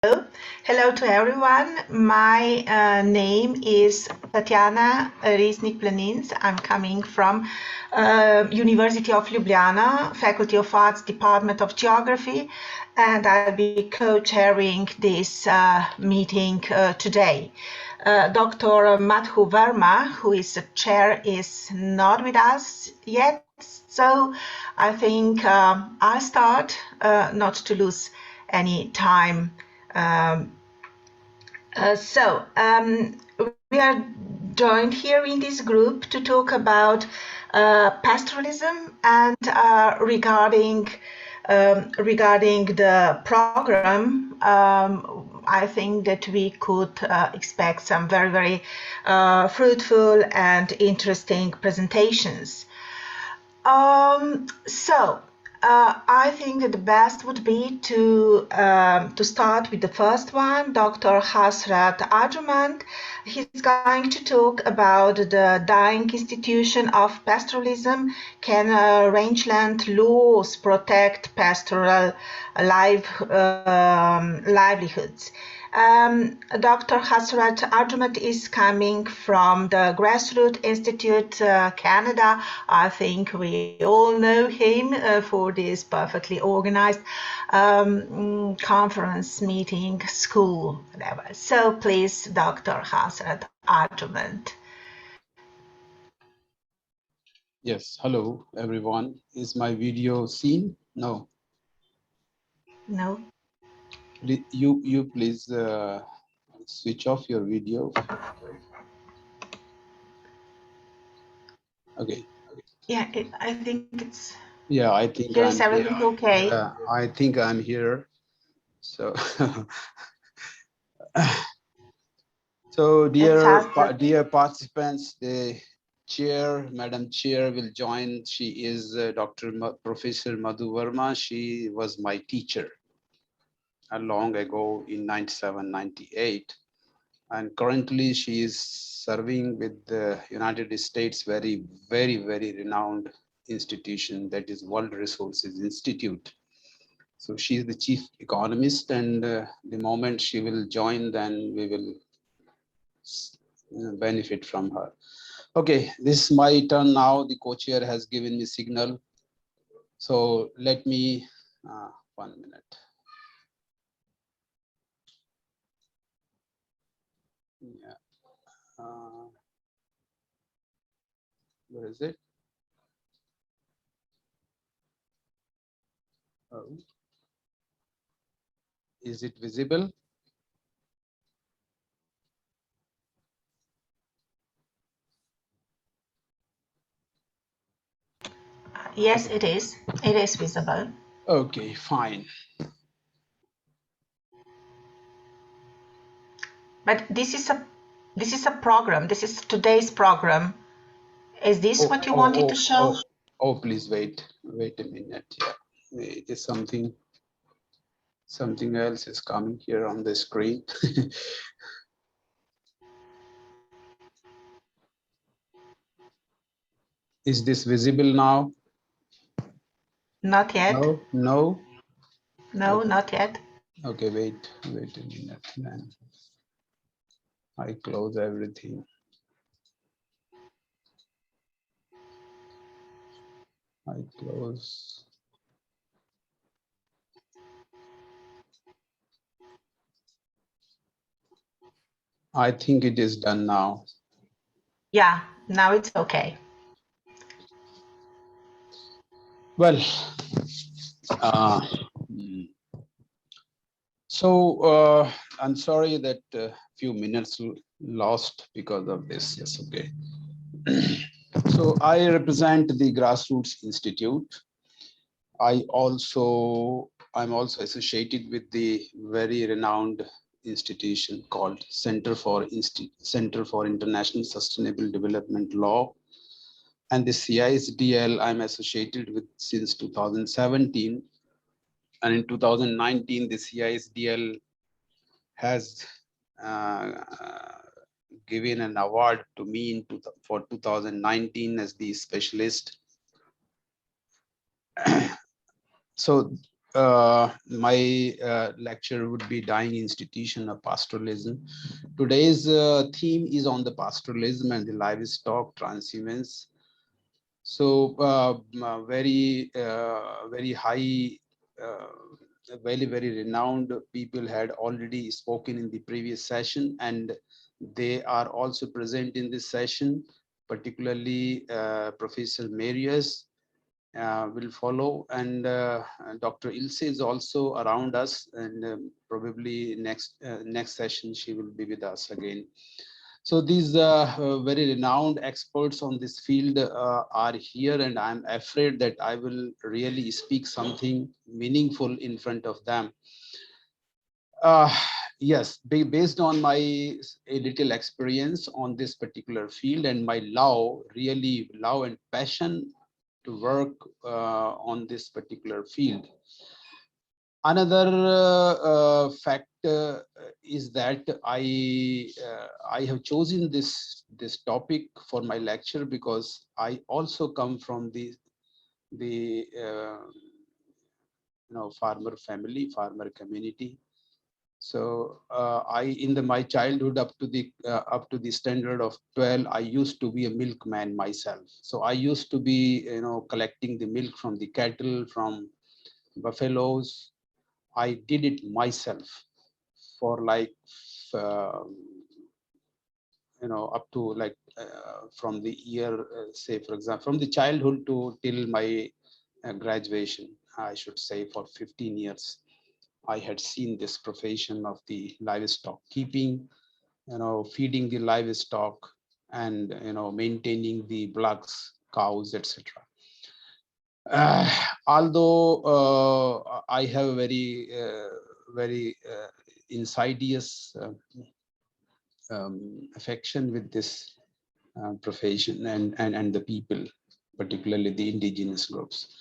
Hello to everyone. My name is Tatiana Risnik-Planins. I'm coming from University of Ljubljana, Faculty of Arts, Department of Geography, and I'll be co-chairing this meeting today. Dr. Madhu Verma, who is the chair, is not with us yet, so I think I'll start not to lose any time. We are joined here in this group to talk about pastoralism and regarding the program. I think that we could expect some very fruitful and interesting presentations. I think that the best would be to start with the first one, Dr. Hasrat Arjjumend. He's going to talk about the dying institution of pastoralism. Can rangeland laws protect pastoral livelihoods? Dr. Hasrat Arjjumend is coming from the Grassroots Institute, Canada. I think we all know him for this perfectly organized conference meeting, school, whatever. So please, Dr. Hasrat Arjjumend. Yes, hello everyone. Is my video seen? No. No. You please switch off your video. Okay. Yeah, I think it's. Yeah, I think here is everything okay? Yeah, I think I'm here. So, so dear participants, the chair, Madam Chair, will join. She is Professor Madhu Verma. She was my teacher long ago in 97, 98. And currently she is serving with the United States very renowned institution, that is World Resources Institute. So she is the chief economist, and the moment she will join, then we will benefit from her. Okay, this is my turn now. The co-chair has given me signal. So let me, 1 minute. Yeah. Where is it? Oh. Is it visible? Yes, it is. It is visible. Okay, fine. But this is a program. This is today's program. Is this what you wanted to show? Oh, please wait a minute. Yeah, it is something else is coming here on the screen. Is this visible now? Not yet. No, okay. Not yet. Okay, wait a minute. Then I close everything. I close. I think it is done now. Yeah, now it's okay. Well, I'm sorry that a few minutes lost because of this. Yes, okay. So I represent the Grassroots Institute. I'm also associated with the very renowned institution called Center for International Sustainable Development Law, and the CISDL I'm associated with since 2017. And in 2019, the CISDL has given an award to me for 2019 as the specialist. So My lecture would be Dying Institution of Pastoralism. Today's theme is on the pastoralism and the livestock transhumance. So very high, very renowned people had already spoken in the previous session, and they are also present in this session, particularly Professor Marius will follow, and Dr. Ilse is also around us, and probably next session she will be with us again. So these very renowned experts on this field are here, and I'm afraid that I will really speak something meaningful in front of them. Yes, based on my a little experience on this particular field and my really love and passion to work on this particular field. Another fact is that I have chosen this topic for my lecture because I also come from the farmer family, farmer community. So I in my childhood up to the standard of 12, I used to be a milkman myself. So I used to be collecting the milk from the cattle, from buffaloes. I did it myself for like uh, up to like from the year say for example from the childhood to till my graduation, I should say for 15 years. I had seen this profession of the livestock keeping, feeding the livestock, and maintaining the bullocks, cows, etc. Although I have very insidious affection with this profession and the people, particularly the indigenous groups.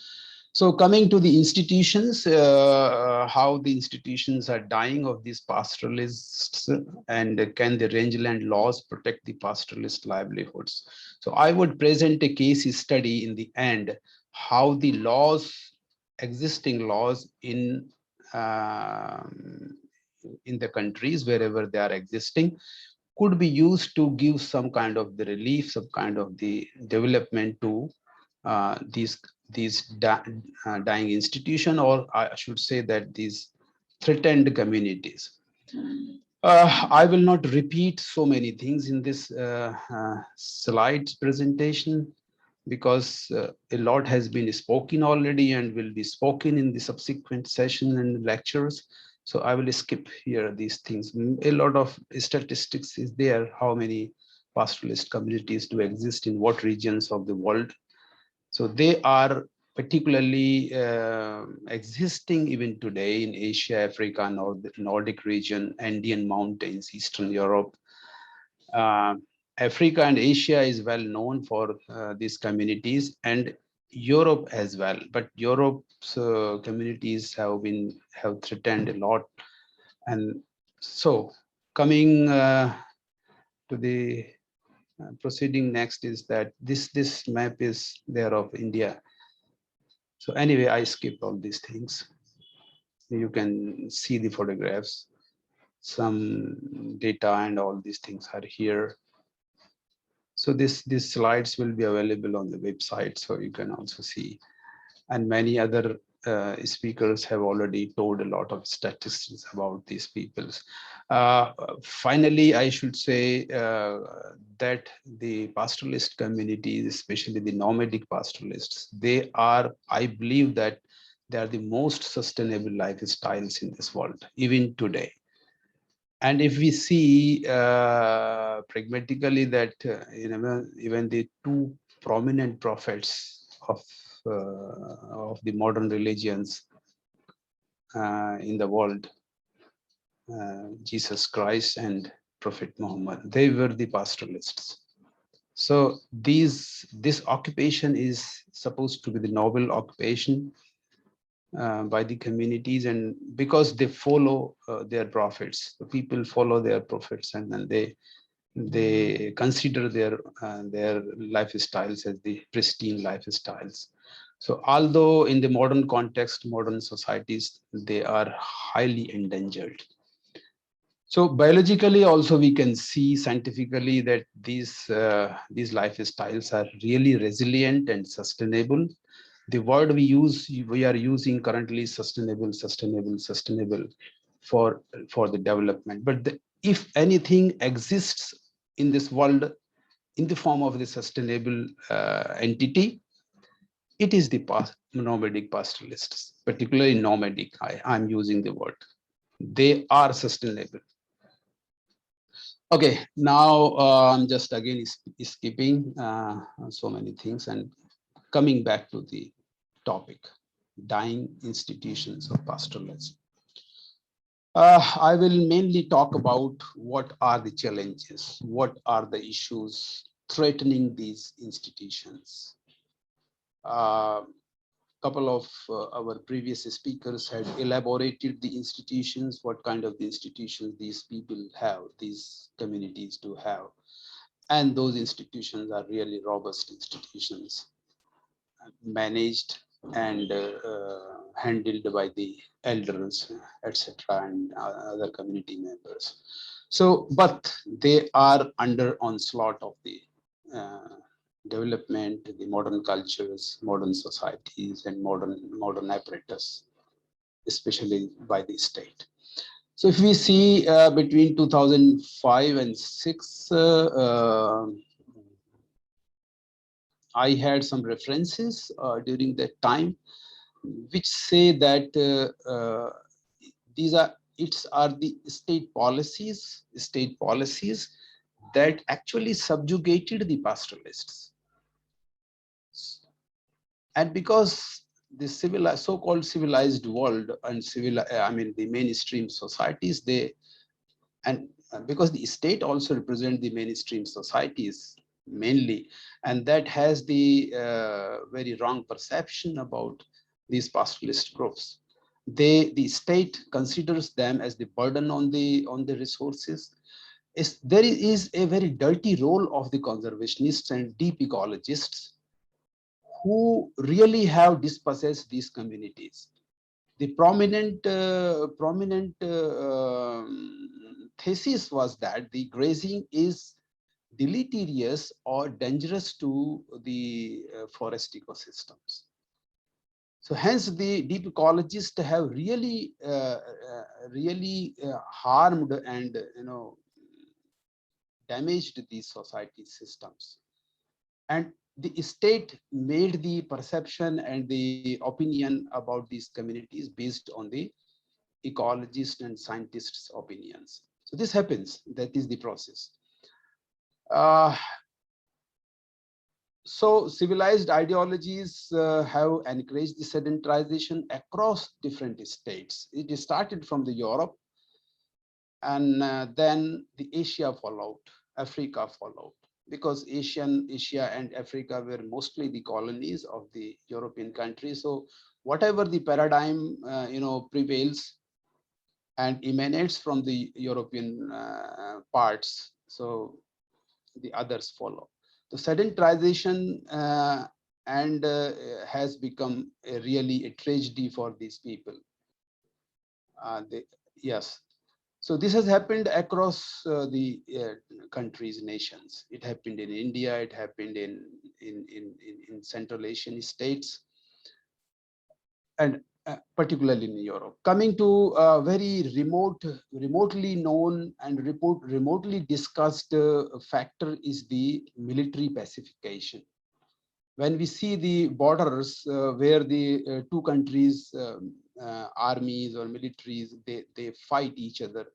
So coming to the institutions, how the institutions are dying of these pastoralists, and can the rangeland laws protect the pastoralist livelihoods? So I would present a case study in the end, how the existing laws in the countries wherever they are existing could be used to give some kind of the relief, some kind of the development to these dying institution, or I should say that these threatened communities. I will not repeat so many things in this slides presentation because a lot has been spoken already and will be spoken in the subsequent session and lectures. So I will skip here these things. A lot of statistics is there, how many pastoralist communities do exist in what regions of the world. So they are particularly existing even today in Asia, Africa, Nordic region, Andean mountains, Eastern Europe. Africa and Asia is well known for these communities, and Europe as well. But Europe's communities have threatened a lot. And so coming to the proceeding next is that this map is there of India. So anyway, I skipped all these things. You can see the photographs, some data, and all these things are here. So these slides will be available on the website, so you can also see. And many other speakers have already told a lot of statistics about these peoples. Finally, I should say that the pastoralist communities, especially the nomadic pastoralists, they are, I believe that they are the most sustainable lifestyles in this world, even today. And if we see pragmatically that even the two prominent prophets of the modern religions in the world, Jesus Christ and Prophet Muhammad, they were the pastoralists. So this occupation is supposed to be the noble occupation by the communities, and because they follow their prophets, the people follow their prophets, and then they consider their lifestyles as the pristine lifestyles. So although in the modern context, modern societies, they are highly endangered. So biologically also we can see scientifically that these lifestyles are really resilient and sustainable. The word we are using currently is sustainable for the development. But if anything exists in this world in the form of the sustainable entity, it is the nomadic pastoralists, particularly nomadic. I'm using the word. They are sustainable. Okay, now I'm just again skipping so many things and coming back to the topic, dying institutions of pastoralism. I will mainly talk about what are the challenges, what are the issues threatening these institutions. Couple of our previous speakers had elaborated the institutions, what kind of the institutions these people have, these communities do have. And those institutions are really robust institutions, managed and handled by the elders, etc., and other community members. So, but they are under onslaught of the uh, development, the modern cultures, modern societies, and modern apparatus, especially by the state. So, if we see between 2005 and 6, I had some references during that time, which say that these are the state policies that actually subjugated the pastoralists. And because the so-called civilized world and the mainstream societies, and because the state also represent the mainstream societies mainly, and that has the very wrong perception about these pastoralist groups. The state considers them as the burden on the resources. There is a very dirty role of the conservationists and deep ecologists who really have dispossessed these communities. The prominent thesis was that the grazing is deleterious or dangerous to the forest ecosystems. So hence the deep ecologists have really harmed and damaged these society systems. And the state made the perception and the opinion about these communities based on the ecologists and scientists' opinions. So this happens. That is the process. So civilized ideologies have encouraged the sedentarization across different states. It started from the Europe, and then the Asia followed, Africa followed, because Asia and Africa were mostly the colonies of the European countries. So whatever the paradigm prevails and emanates from the European parts, so the others follow. The sedentarization and has become really a tragedy for these people. Yes. So this has happened across the countries, nations. It happened in India. It happened in Central Asian states, and particularly in Europe. Coming to very remotely known and remotely discussed factor is the military pacification. When we see the borders where the two countries, armies or militaries, they fight each other.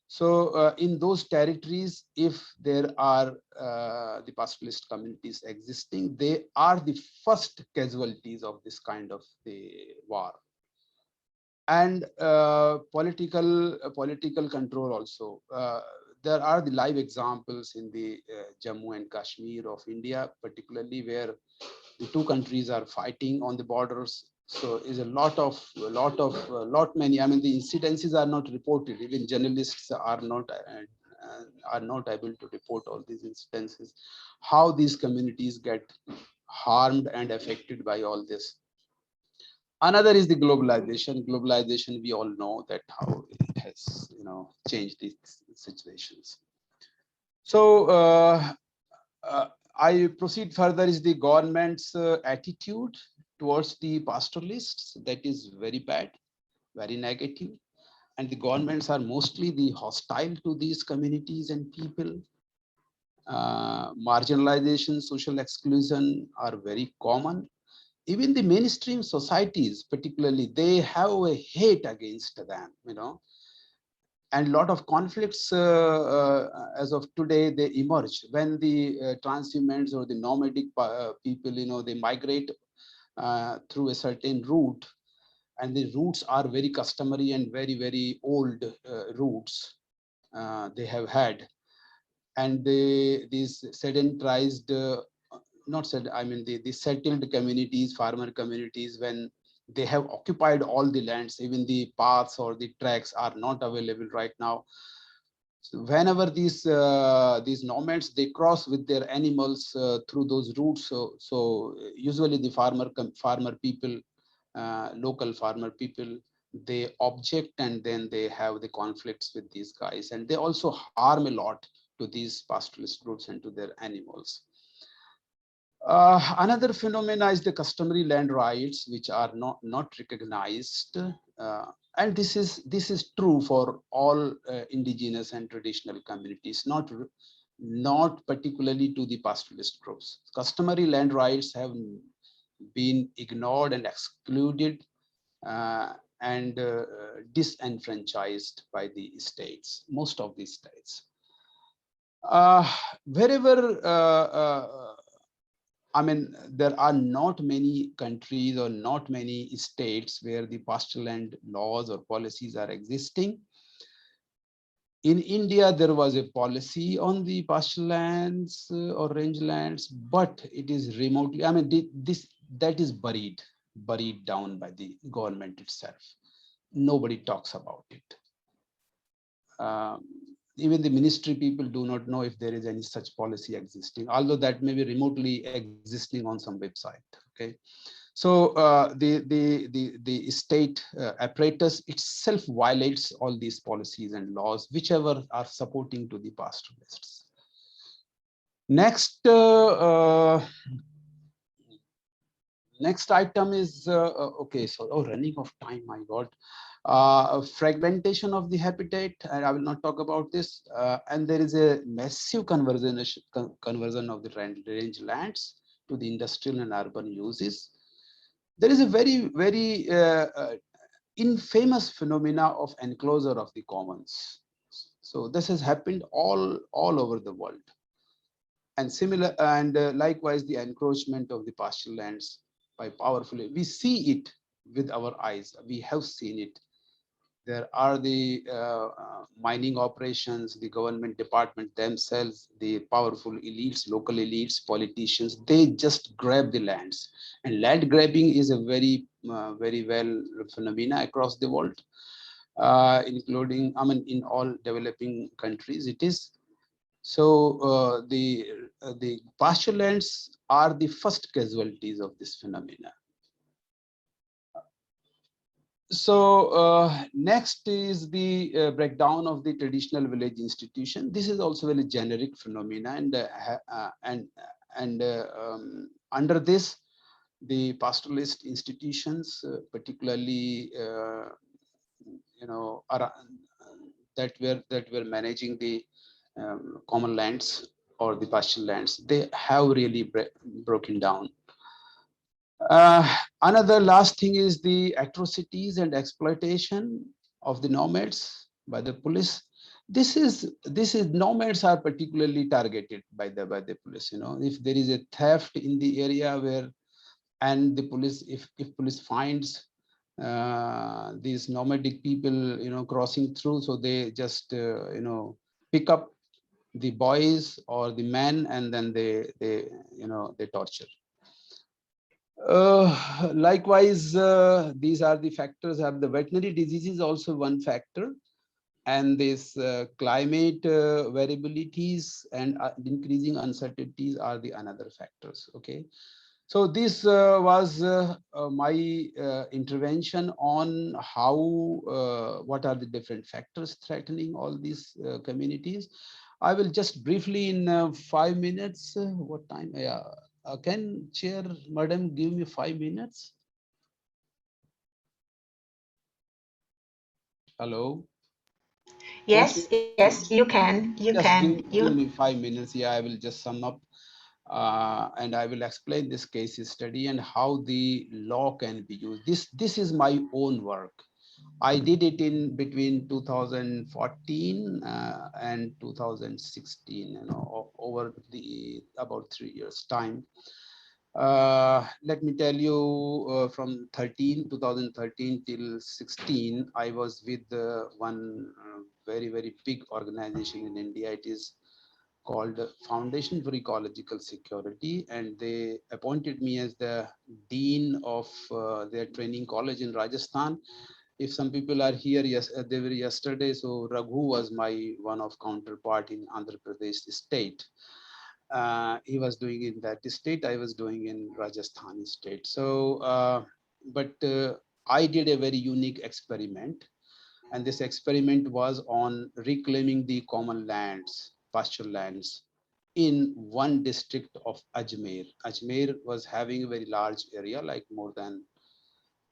So in those territories, if there are the pastoralist communities existing, they are the first casualties of this kind of the war. And political control also. There are the live examples in the Jammu and Kashmir of India, particularly where the two countries are fighting on the borders. So is a lot many. I mean, the incidences are not reported. Even journalists are not able to report all these incidences. How these communities get harmed and affected by all this. Another is the globalization. Globalization, we all know that how it has, changed these situations. So I proceed further is the government's attitude towards the pastoralists. That is very bad, very negative. And the governments are mostly the hostile to these communities and people. Marginalization, social exclusion are very common. Even the mainstream societies, particularly, they have a hate against them, and a lot of conflicts as of today, they emerge when the transhumans or the nomadic people, they migrate through a certain route, and the routes are very customary and very, very old routes they have had. And these sedentarized, not said, I mean, the settled communities, farmer communities, when they have occupied all the lands, even the paths or the tracks are not available right now. So whenever these nomads, they cross with their animals through those routes, so usually the farmer people, local farmer people, they object, and then they have the conflicts with these guys, and they also harm a lot to these pastoralist groups and to their animals. Another phenomena is the customary land rights, which are not recognized, and this is true for all indigenous and traditional communities, not particularly to the pastoralist groups. Customary land rights have been ignored and excluded, and disenfranchised by the states, most of the states. Wherever I mean, there are not many countries or not many states where the pasture land laws or policies are existing. In India, there was a policy on the pasture lands or rangelands, but it is remotely, I mean, that is buried down by the government itself. Nobody talks about it. Even the ministry people do not know if there is any such policy existing, although that may be remotely existing on some website. Okay, so the state apparatus itself violates all these policies and laws, whichever are supporting to the pastoralists. Next, next item is okay. So, running of time, my God. Fragmentation of the habitat, and I will not talk about this. And there is a massive conversion of the range lands to the industrial and urban uses. There is a very, very infamous phenomena of enclosure of the commons. So this has happened all over the world. And similar, and likewise, the encroachment of the pasture lands by powerful. We see it with our eyes. We have seen it. There are the mining operations, the government department themselves, the powerful elites, local elites, politicians, they just grab the lands. And land grabbing is a very, very well phenomena across the world, including, I mean, in all developing countries, it is. So the pasture lands are the first casualties of this phenomena. So next is the breakdown of the traditional village institution. This is also a very generic phenomena, and under this, the pastoralist institutions, particularly that were managing the common lands or the pasture lands, they have really broken down. Another last thing is the atrocities and exploitation of the nomads by the police. This is nomads are particularly targeted by the police. If there is a theft in the area where, and the police, if police finds these nomadic people crossing through, so they just pick up the boys or the men, and then they torture. Likewise, these are the factors. Have the veterinary diseases also one factor, and this climate variabilities and increasing uncertainties are the another factors. Okay, So this was my intervention on how, what are the different factors threatening all these communities. I will just briefly in 5 minutes, what time? Yeah, can Chair Madam give me 5 minutes? Hello. Okay. Yes, you can. You Just can. give me 5 minutes. Yeah, I will just sum up and I will explain this case study and how the law can be used. This is my own work. I did it in between 2014 and 2016, over the about 3 years time. Let me tell you, from 2013 till 16, I was with one very big organization in India. It is called Foundation for Ecological Security, and they appointed me as the dean of their training college in Rajasthan. If some people are here, yes, they were yesterday. So Raghu was my one of counterpart in Andhra Pradesh state. He was doing in that state. I was doing in Rajasthan state. So, but I did a very unique experiment, and this experiment was on reclaiming the common lands, pasture lands, in one district of Ajmer. Ajmer was having a very large area, like more than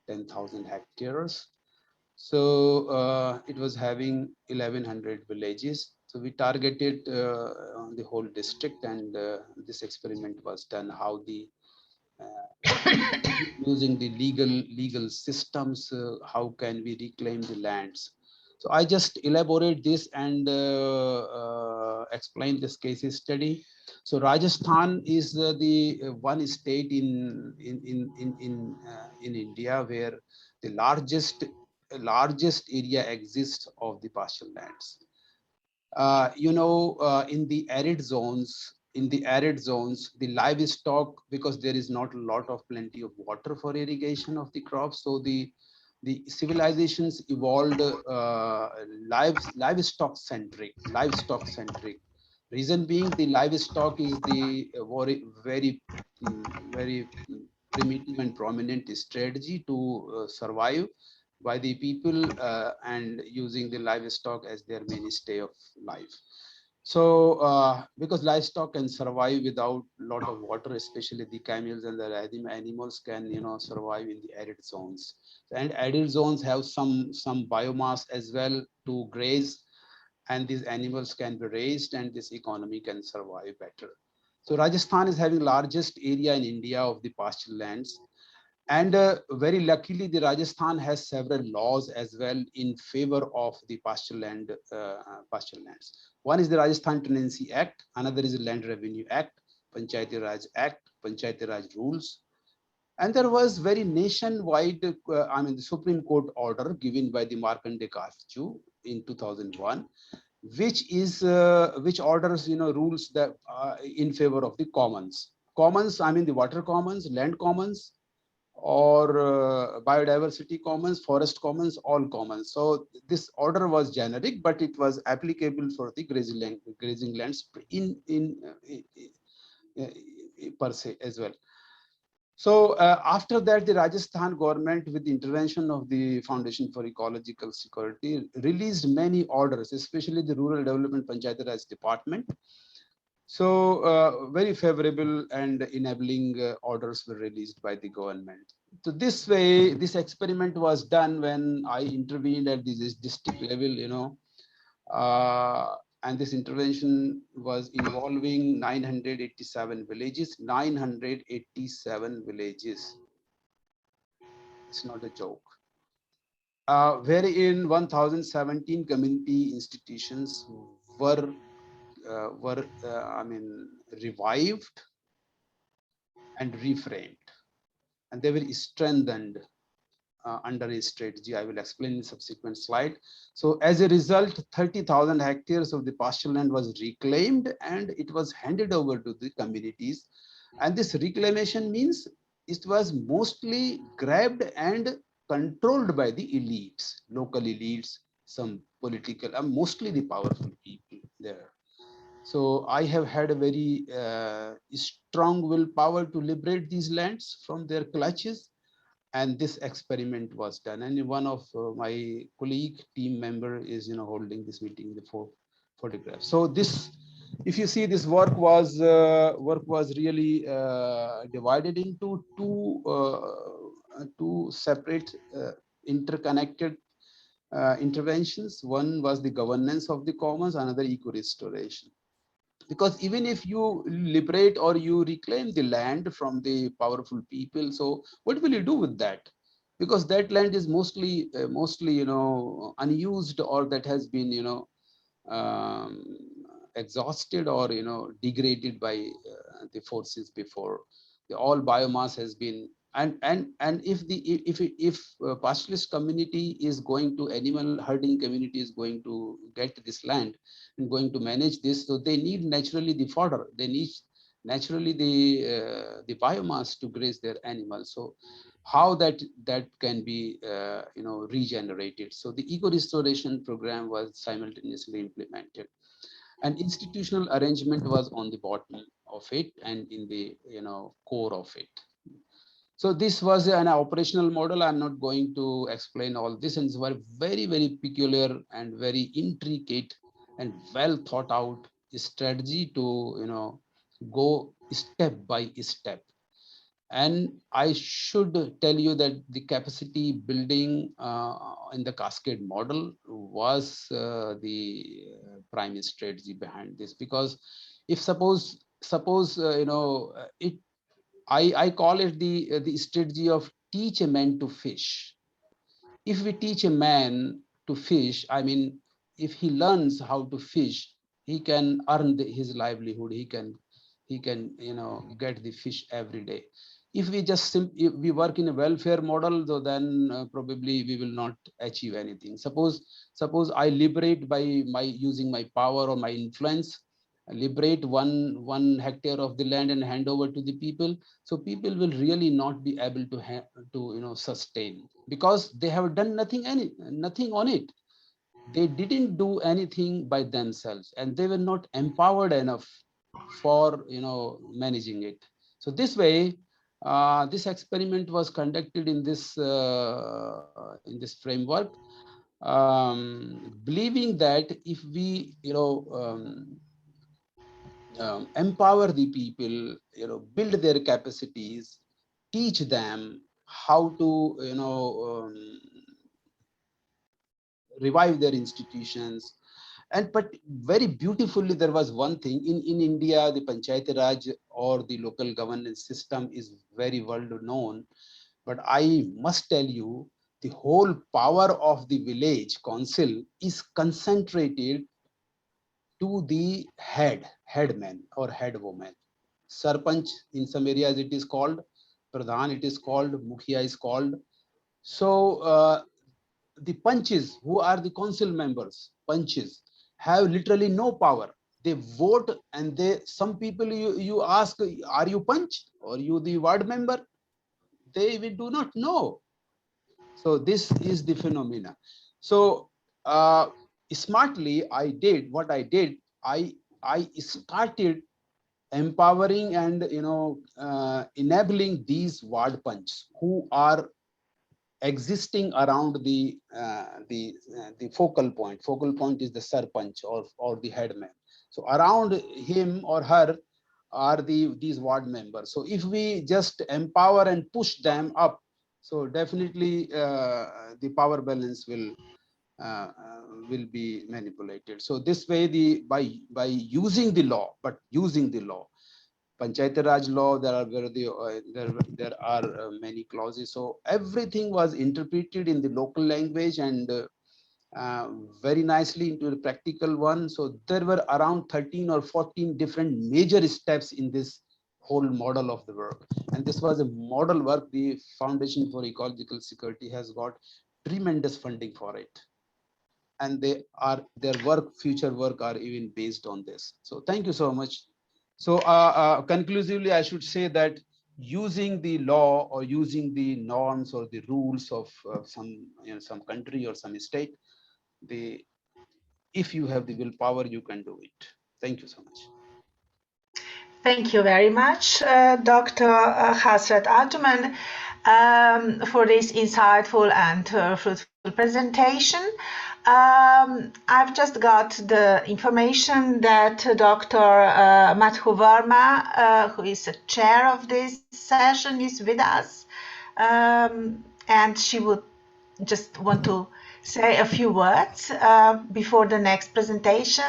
10,000 hectares. So it was having 1100 villages. So we targeted the whole district, and this experiment was done, how the using the legal systems, how can we reclaim the lands. So I just elaborate this and explain this case study. So Rajasthan is the one state in India where the largest area exists of the pasture lands. In the arid zones, the livestock, because there is not a lot of plenty of water for irrigation of the crops, so the civilizations evolved livestock centric. Reason being, the livestock is the very primitive and prominent strategy to survive by the people, and using the livestock as their mainstay of life. So because livestock can survive without a lot of water, especially the camels and the animals can survive in the arid zones. And arid zones have some biomass as well to graze, and these animals can be raised and this economy can survive better. So Rajasthan is having largest area in India of the pasture lands, and very luckily, the Rajasthan has several laws as well in favor of the pasture lands. One is the Rajasthan Tenancy Act, another is the Land Revenue Act, Panchayati Raj Act, Panchayati Raj rules, and there was very nationwide, the Supreme Court order given by the Markandeya Kafju in 2001, which orders rules that in favor of the commons, the water commons, land commons, or biodiversity commons, forest commons, all commons. So this order was generic, but it was applicable for the grazing lands per se as well. So after that, the Rajasthan government, with the intervention of the Foundation for Ecological Security, released many orders, especially the Rural Development Panchayati Raj Department. So very favorable and enabling orders were released by the government. So this way, this experiment was done when I intervened at this district level, and this intervention was involving 987 villages. 987 villages. It's not a joke. Wherein 1017 community institutions were revived and reframed, and they were strengthened under a strategy I will explain in subsequent slide. So as a result, 30,000 hectares of the pasture land was reclaimed and it was handed over to the communities. And this reclamation means it was mostly grabbed and controlled by the elites, local elites, some political, mostly the powerful people there. So I have had a very strong willpower to liberate these lands from their clutches, and this experiment was done. And one of my colleague team member is holding this meeting, the photograph. So this, if you see, this work was really divided into two separate interconnected interventions. One was the governance of the commons, another eco restoration. Because even if you liberate or you reclaim the land from the powerful people, so what will you do with that? Because that land is mostly unused, or that has been um, exhausted, or degraded by the forces before. The all biomass has been, and if pastoralist community is going to, animal herding community is going to get this land and going to manage this, so they need naturally the fodder, they need naturally the biomass to graze their animals. So how that can be regenerated. So the eco restoration program was simultaneously implemented, and institutional arrangement was on the bottom of it and in the core of it. So this was an operational model. I'm not going to explain all this, and it's very peculiar and very intricate and well thought out strategy to go step by step. And I should tell you that the capacity building in the cascade model was the prime strategy behind this. Because if suppose it, I call it the strategy of teach a man to fish. If we teach a man to fish, I mean, if he learns how to fish, he can earn his livelihood. He can get the fish every day. If we just if we work in a welfare model, so then probably we will not achieve anything. Suppose I liberate by my using my power or my influence, liberate one hectare of the land and hand over to the people. So people will really not be able to sustain, because they have done nothing on it. They didn't do anything by themselves, and they were not empowered enough for managing it. So this way, this experiment was conducted in this framework, believing that if we empower the people, build their capacities, teach them how to revive their institutions. And but very beautifully, there was one thing in India, the Panchayat Raj or the local governance system is very well known. But I must tell you, the whole power of the village council is concentrated to the headman or headwoman. Sarpanch in some areas it is called, Pradhan it is called, Mukhia is called. So the punches, who are the council members, punches, have literally no power. They vote, and some people, you ask, are you punch or you the ward member? They we do not know. So this is the phenomena. So smartly, I did what I did. I started empowering and enabling these ward punches who are existing around the focal point. Focal point is the sarpanch or the headman. So around him or her are these ward members. So if we just empower and push them up, so definitely the power balance will be manipulated. So this way, by using the law, using the law, Panchayat Raj law, there are many clauses. So everything was interpreted in the local language and uh, very nicely into a practical one. So there were around 13 or 14 different major steps in this whole model of the work. And this was a model work. The Foundation for Ecological Security has got tremendous funding for it. And their future work are even based on this. So thank you so much. So conclusively, I should say that using the law or using the norms or the rules of some country or some state, if you have the willpower, you can do it. Thank you so much. Thank you very much, Dr. Hasrat Arjjumend, for this insightful and fruitful presentation. I've just got the information that Dr. Madhu Verma, who is the chair of this session, is with us, and she would just want to say a few words before the next presentation.